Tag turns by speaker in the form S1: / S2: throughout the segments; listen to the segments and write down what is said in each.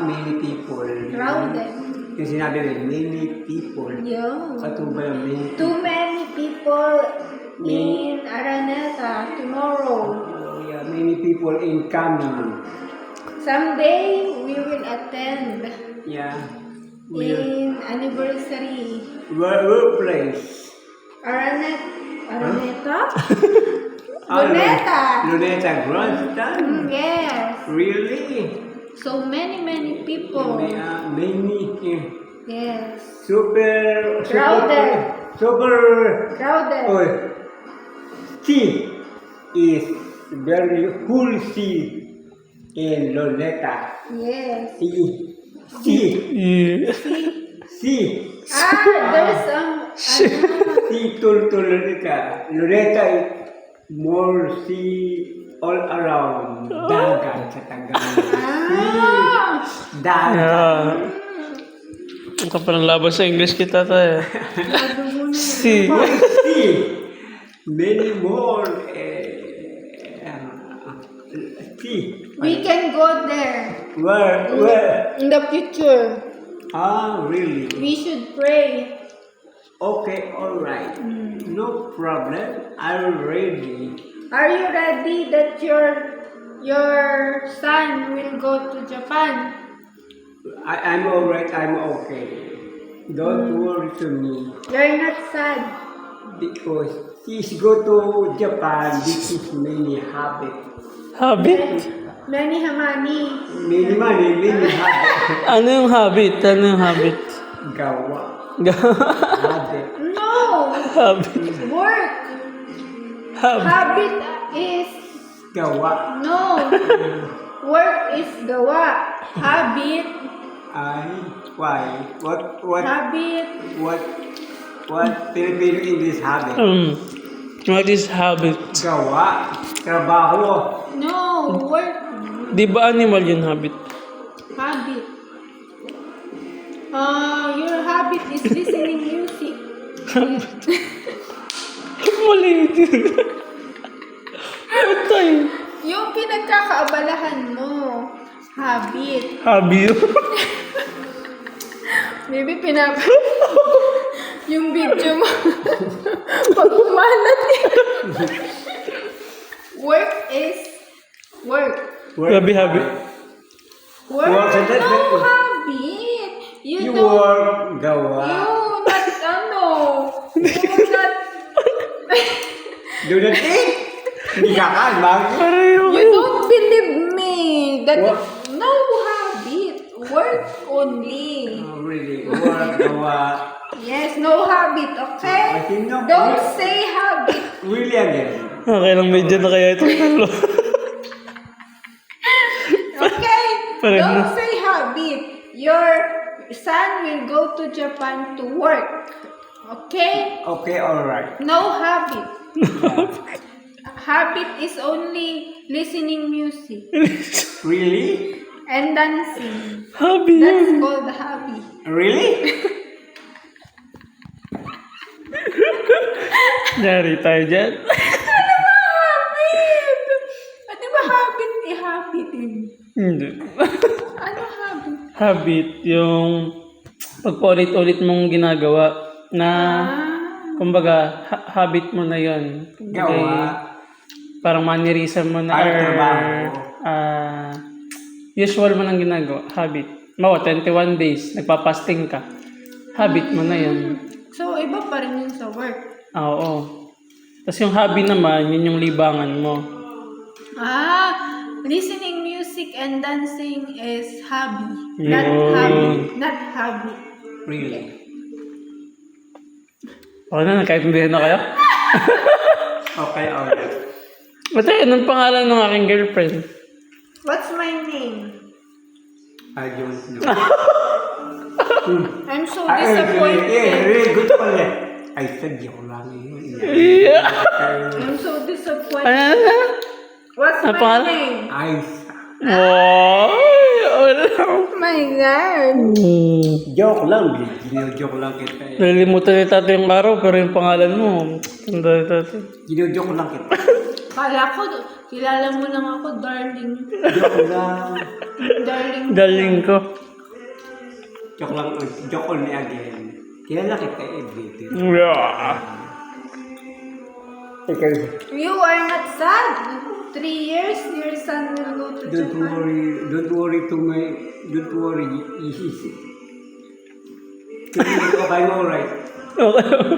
S1: many people.
S2: Crowded.
S1: Yung sinabi mo, many people.
S2: Yo.
S1: Katubay ang many people.
S2: Too many people in Araneta tomorrow.
S1: Oh, yeah, many people incoming.
S2: Someday we will attend
S1: Yeah.
S2: in anniversary.
S1: Workplace.
S2: Araneta? Luneta.
S1: Luneta Grandstand.
S2: Yes.
S1: Really?
S2: So many people.
S1: Many.
S2: Yes.
S1: Super.
S2: Crowded.
S1: Super.
S2: Crowded.
S1: Oh, sea is very full sea in Luneta.
S2: Yes.
S1: Sea.
S2: There's
S1: Sea to Luneta. Luneta is more sea all around. Dagat sa Tagalog. Dagat.
S3: Yeah. Ang kapal ng laban sa English kita tayo. Si.
S1: Sea. Many more. Sea.
S2: we can go there
S1: Where?
S2: in the future.
S1: Really?
S2: We should pray.
S1: Okay, alright. No problem. I'm ready.
S2: Are you ready that your son will go to Japan?
S1: I'm alright. I'm okay. Don't worry to me.
S2: You're not sad.
S1: Because he's go to Japan, this is many habit.
S3: Habit?
S2: Many hamani.
S1: Many money, many habit.
S3: Ano yung habit? Ano yung habit?
S1: Gawa. Habit.
S2: No.
S3: Habit.
S2: Work.
S3: Habit.
S2: Habit is
S1: Gawa.
S2: no. Work is gawa. Habit.
S1: Why? What?
S2: Habit.
S1: What Filipino English habit?
S3: What is habit?
S1: Gawa. Trabaho.
S2: No. Work.
S3: Di ba animal yun habit?
S2: Habit. Your habit is listening music.
S3: Mali yun. Ito yun.
S2: Yung pinagkakaabalahan mo. Habit.
S3: Habi yun.
S2: Maybe yung video mo. Pag umalat Work is work.
S3: Habi.
S2: Work
S1: Work,
S2: is
S1: that's
S2: no
S1: it.
S2: habit. You
S1: You
S2: don't.
S1: work. Gawa.
S2: You not.
S1: Do not eat. Hindi ka kalmang.
S2: You don't believe me that
S1: What?
S2: no habit. Work only.
S1: Really? Work. Gawa.
S2: Yes, no habit, okay?
S1: I think no.
S2: Don't say habit.
S1: Really again.
S3: Okay lang, medyo na kaya ito.
S2: Okay?
S3: Pareho na.
S2: Don't say habit. Your son will go to Japan to work. Okay?
S1: Okay, alright.
S2: No habit. Habit is only listening music
S1: Really?
S2: and dancing.
S3: Habi
S2: That's
S3: yun.
S2: called hobby.
S1: Really?
S3: Yari tayo dyan.
S2: Habit! Di ba habit habit din?
S3: Hindi.
S2: Ano habit?
S3: Habit, yung pagpaulit-ulit mong ginagawa na, kumbaga, habit mo na yun.
S1: Gawa.
S3: Parang mannerism mo na,
S1: Ay,
S3: or
S1: trabaho.
S3: usual mo nang ginagawa. Habit. Mawa, 21 days, nagpa-fasting ka. Habit mo na yun.
S2: So, iba pa rin yun sa work.
S3: Oo. Tapos yung hobby naman, yun yung libangan mo.
S2: Listening music and dancing is hobby.
S3: Yun.
S2: Not hobby.
S1: Really?
S3: Okay na, nagkaintindihan na kayo?
S1: Okay, alright.
S3: Ate, anong pangalan ng aking girlfriend?
S2: What's my name?
S1: I don't know.
S2: I'm so
S1: Really
S2: disappointed.
S1: good pala. I said, di ko lang yun.
S3: Yeah.
S2: I'm so disappointed.
S3: Ano?
S2: What's
S3: Ano
S2: my
S3: pangalan?
S2: name?
S1: Ice.
S3: Oh
S2: My God.
S1: Joke lang, gino-joke lang kita.
S3: Nalilimutan ni tatay yung araw, pero yung pangalan mo, tanda ni tatay.
S1: Gino-joke lang kita.
S2: Kala ko, Kilala mo lang ako, darling.
S1: Joke lang.
S2: Darling.
S3: Galing ko.
S1: Joke lang. Joke only again. Kilala kita everything.
S3: Yeah.
S1: Ikaw,
S2: You are not sad. 3 years, your son will go to
S1: don't
S2: Japan.
S1: worry. Don't worry. I'm alright.
S3: Okay.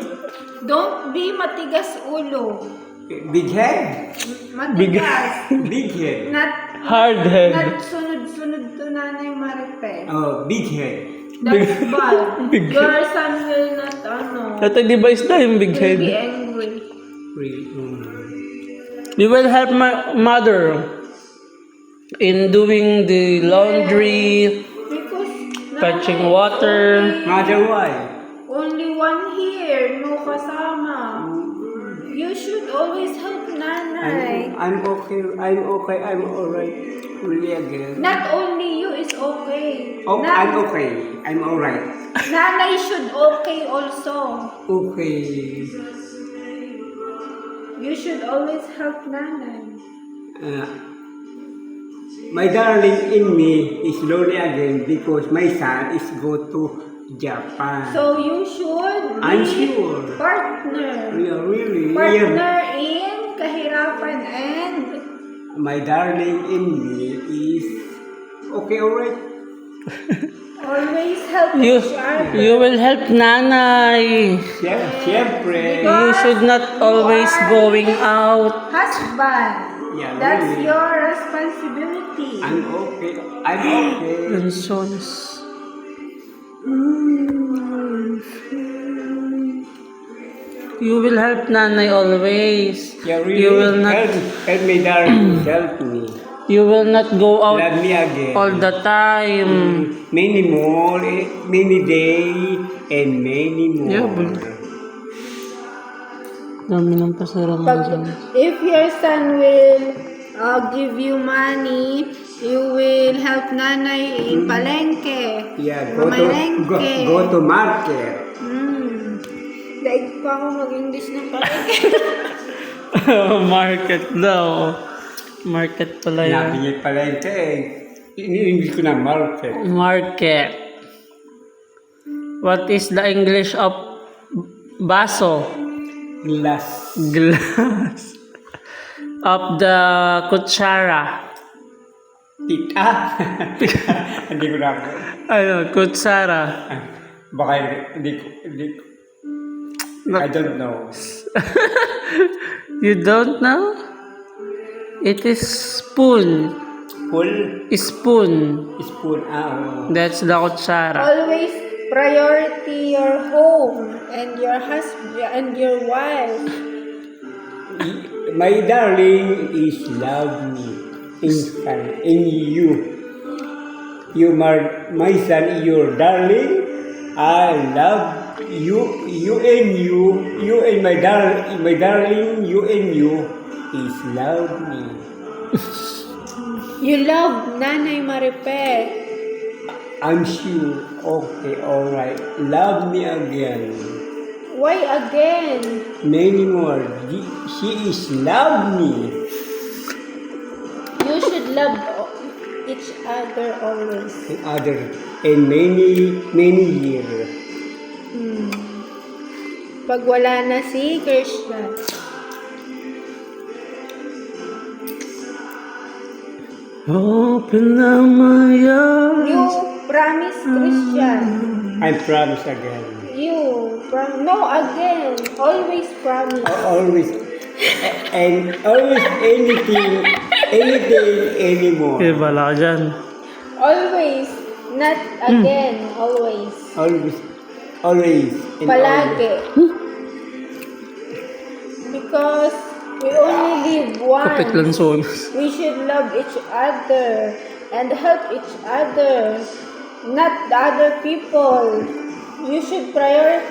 S2: Don't be matigas ulo.
S1: Big head?
S2: Matigas.
S1: Big head.
S2: Not,
S3: Hard head.
S2: not sunod-sunod to Nanay Maripe.
S1: Oh, big head.
S2: That's bad.
S3: Big
S2: Your son will not,
S3: Ito device na yung big
S2: will
S3: head.
S2: be angry.
S1: Really.
S3: You will help my mother in doing the laundry,
S2: Because
S3: fetching
S2: Nanay,
S3: water.
S1: Mother, why?
S2: only one here, no kasama. You should always help Nanay.
S1: I'm okay. I'm alright. Really again.
S2: Not only you is okay.
S1: Oh, I'm okay. I'm alright.
S2: Nanay should okay also.
S1: Okay.
S2: You should always help Nanay.
S1: My darling in me is lonely again because my son is go to Japan.
S2: So you should be
S1: I'm sure.
S2: partner.
S1: Yeah, really.
S2: Partner in kahirapan and
S1: My darling in me is okay, alright.
S2: always help
S3: You,
S2: each other.
S3: you will help nanay.
S1: Siyempre.
S3: You should not always going out.
S2: Husband.
S1: Yeah,
S2: That's
S1: really.
S2: your responsibility.
S1: I'm okay. I'm okay.
S3: Nonsense. You will help nanay always.
S1: Yeah, really.
S3: You will not.
S1: Help me, darling. Help me.
S3: You will not go out
S1: Love me again.
S3: all the time.
S1: Many more, many day, and many more.
S3: Yeah, Dami ng pasarang
S2: Pag,
S3: dyan.
S2: if your son will give you money, you will help nanay in palengke.
S1: Yeah, go
S2: Mamalengke.
S1: to market.
S2: Daig pa ako mag-English ng palengke.
S3: Market daw. Market pala yan.
S1: Nabili pala ito eh. Hindi ko na market.
S3: Market. What is the English of baso?
S1: Glass.
S3: Glass. Of the kutsara.
S1: Tita. Hindi ko na.
S3: Ano, kutsara.
S1: Baka hindi ko. I don't know.
S3: You don't know? It is spoon.
S1: Full
S3: Spoon.
S1: spoon. Oh.
S3: That's the kutsara.
S2: Always priority your home and your husband and your wife.
S1: My darling is love me. In you. You my son, your darling. I love you. You and my darling. You and you is love me.
S2: You love Nanay Maripe.
S1: I'm sure. Okay, alright. Love me again.
S2: Why again?
S1: Many more. She is love me.
S2: You should love each other always.
S1: And many years.
S2: Pag wala na si Krishna.
S3: Open up my eyes.
S2: You promise Christian.
S1: I promise again.
S2: No, again. Always promise.
S1: Always and always anything anymore.
S3: Bala ka dyan.
S2: Always. Not again. Always.
S1: Always. And
S2: Palagi. Because we only live
S3: Kapit lang
S2: once.
S3: sonas.
S2: We should love each other and help each other, not the other people. You should prioritize